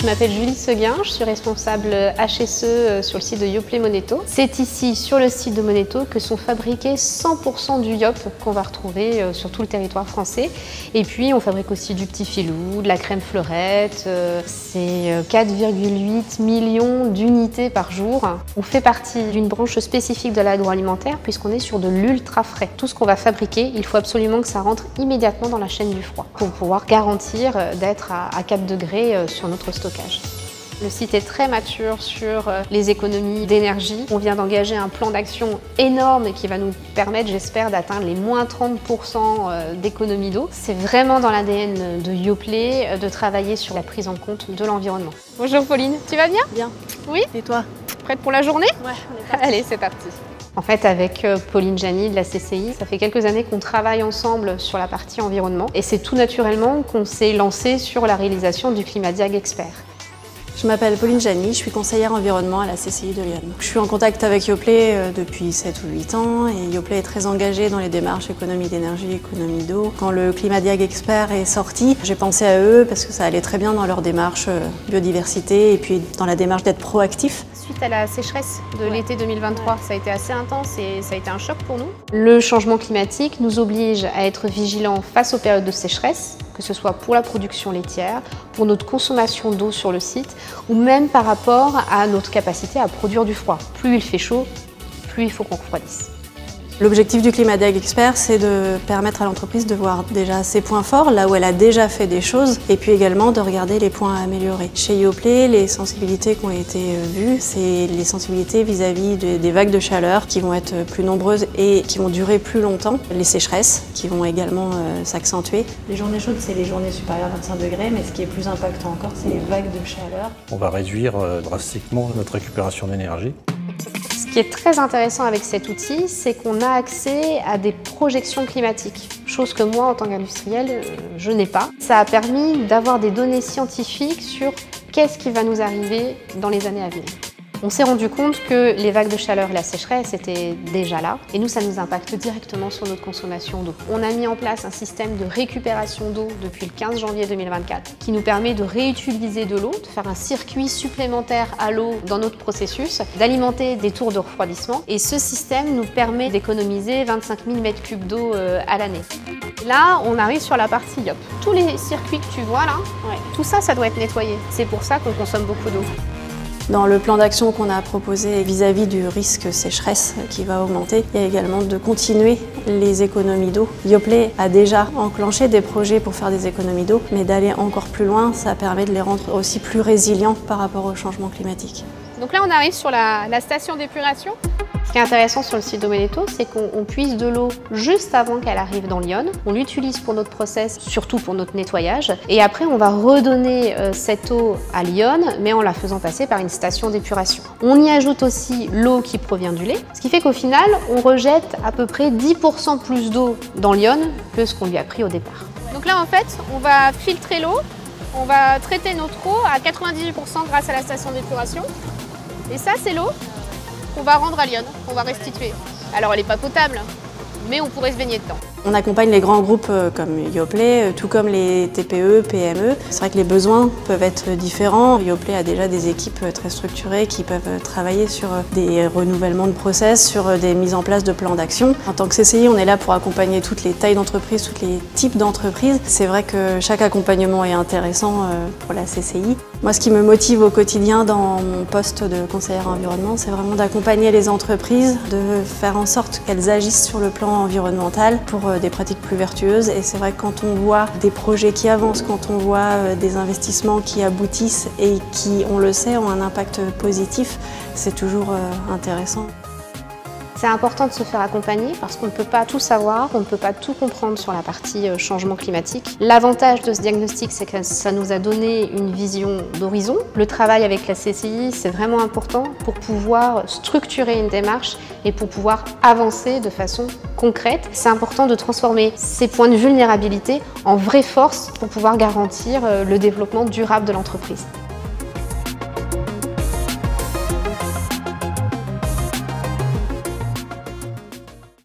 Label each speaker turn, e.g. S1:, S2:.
S1: Je m'appelle Julie Seguin, je suis responsable HSE sur le site de Yoplait Moneto. C'est ici, sur le site de Moneto, que sont fabriqués 100% du Yop qu'on va retrouver sur tout le territoire français. Et puis, on fabrique aussi du petit filou, de la crème fleurette. C'est 4,8 millions d'unités par jour. On fait partie d'une branche spécifique de l'agroalimentaire puisqu'on est sur de l'ultra frais. Tout ce qu'on va fabriquer, il faut absolument que ça rentre immédiatement dans la chaîne du froid pour pouvoir garantir d'être à 4 degrés sur notre stockage. Le site est très mature sur les économies d'énergie. On vient d'engager un plan d'action énorme qui va nous permettre, j'espère, d'atteindre les moins 30% d'économie d'eau. C'est vraiment dans l'ADN de Yoplait de travailler sur la prise en compte de l'environnement. Bonjour Pauline, tu vas bien?
S2: Bien.
S1: Oui?
S2: Et toi?
S1: Prête pour la journée?
S2: Ouais, on est parti.
S1: Allez, c'est parti. En fait, avec Pauline Jani de la CCI, ça fait quelques années qu'on travaille ensemble sur la partie environnement et c'est tout naturellement qu'on s'est lancé sur la réalisation du Climadiag Expert.
S2: Je m'appelle Pauline Jani, je suis conseillère environnement à la CCI de Lyon. Je suis en contact avec Yoplait depuis 7 ou 8 ans et Yoplait est très engagé dans les démarches économie d'énergie, économie d'eau. Quand le Climadiag Expert est sorti, j'ai pensé à eux parce que ça allait très bien dans leur démarche biodiversité et puis dans la démarche d'être proactif.
S1: Suite à la sécheresse de l'été 2023, ça a été assez intense et ça a été un choc pour nous. Le changement climatique nous oblige à être vigilants face aux périodes de sécheresse, que ce soit pour la production laitière, pour notre consommation d'eau sur le site, ou même par rapport à notre capacité à produire du froid. Plus il fait chaud, plus il faut qu'on refroidisse.
S2: L'objectif du Climadiag Expert, c'est de permettre à l'entreprise de voir déjà ses points forts, là où elle a déjà fait des choses, et puis également de regarder les points à améliorer. Chez Yoplait, les sensibilités qui ont été vues, c'est les sensibilités vis-à-vis des vagues de chaleur qui vont être plus nombreuses et qui vont durer plus longtemps, les sécheresses qui vont également s'accentuer. Les journées chaudes, c'est les journées supérieures à 25 degrés, mais ce qui est plus impactant encore, c'est les vagues de chaleur.
S3: On va réduire drastiquement notre récupération d'énergie.
S1: Ce qui est très intéressant avec cet outil, c'est qu'on a accès à des projections climatiques, chose que moi, en tant qu'industriel, je n'ai pas. Ça a permis d'avoir des données scientifiques sur qu'est-ce qui va nous arriver dans les années à venir. On s'est rendu compte que les vagues de chaleur et la sécheresse étaient déjà là, et nous, ça nous impacte directement sur notre consommation d'eau. On a mis en place un système de récupération d'eau depuis le 15 janvier 2024 qui nous permet de réutiliser de l'eau, de faire un circuit supplémentaire à l'eau dans notre processus, d'alimenter des tours de refroidissement, et ce système nous permet d'économiser 25 000 m3 d'eau à l'année. Là, on arrive sur la partie Yop. Tous les circuits que tu vois là, tout ça, ça doit être nettoyé. C'est pour ça qu'on consomme beaucoup d'eau.
S2: Dans le plan d'action qu'on a proposé vis-à-vis du risque sécheresse qui va augmenter, il y a également de continuer les économies d'eau. Yoplait a déjà enclenché des projets pour faire des économies d'eau, mais d'aller encore plus loin, ça permet de les rendre aussi plus résilients par rapport au changement climatique.
S1: Donc là, on arrive sur la station d'épuration. Ce qui est intéressant sur le site de Moneto, c'est qu'on puise de l'eau juste avant qu'elle arrive dans l'Yonne. On l'utilise pour notre process, surtout pour notre nettoyage. Et après, on va redonner cette eau à l'Yonne, mais en la faisant passer par une station d'épuration. On y ajoute aussi l'eau qui provient du lait, ce qui fait qu'au final, on rejette à peu près 10% plus d'eau dans l'Yonne que ce qu'on lui a pris au départ. Donc là, en fait, on va filtrer l'eau, on va traiter notre eau à 98% grâce à la station d'épuration. Et ça, c'est l'eau qu'on va rendre à Lyon, qu'on va restituer. Alors elle n'est pas potable, mais on pourrait se baigner dedans.
S2: On accompagne les grands groupes comme Yoplait, tout comme les TPE, PME. C'est vrai que les besoins peuvent être différents. Yoplait a déjà des équipes très structurées qui peuvent travailler sur des renouvellements de process, sur des mises en place de plans d'action. En tant que CCI, on est là pour accompagner toutes les tailles d'entreprises, tous les types d'entreprises. C'est vrai que chaque accompagnement est intéressant pour la CCI. Moi, ce qui me motive au quotidien dans mon poste de conseillère environnement, c'est vraiment d'accompagner les entreprises, de faire en sorte qu'elles agissent sur le plan environnemental pour des pratiques plus vertueuses. Et c'est vrai que quand on voit des projets qui avancent, quand on voit des investissements qui aboutissent et qui, on le sait, ont un impact positif, c'est toujours intéressant.
S1: C'est important de se faire accompagner parce qu'on ne peut pas tout savoir, on ne peut pas tout comprendre sur la partie changement climatique. L'avantage de ce diagnostic, c'est que ça nous a donné une vision d'horizon. Le travail avec la CCI, c'est vraiment important pour pouvoir structurer une démarche et pour pouvoir avancer de façon concrète. C'est important de transformer ces points de vulnérabilité en vraies forces pour pouvoir garantir le développement durable de l'entreprise.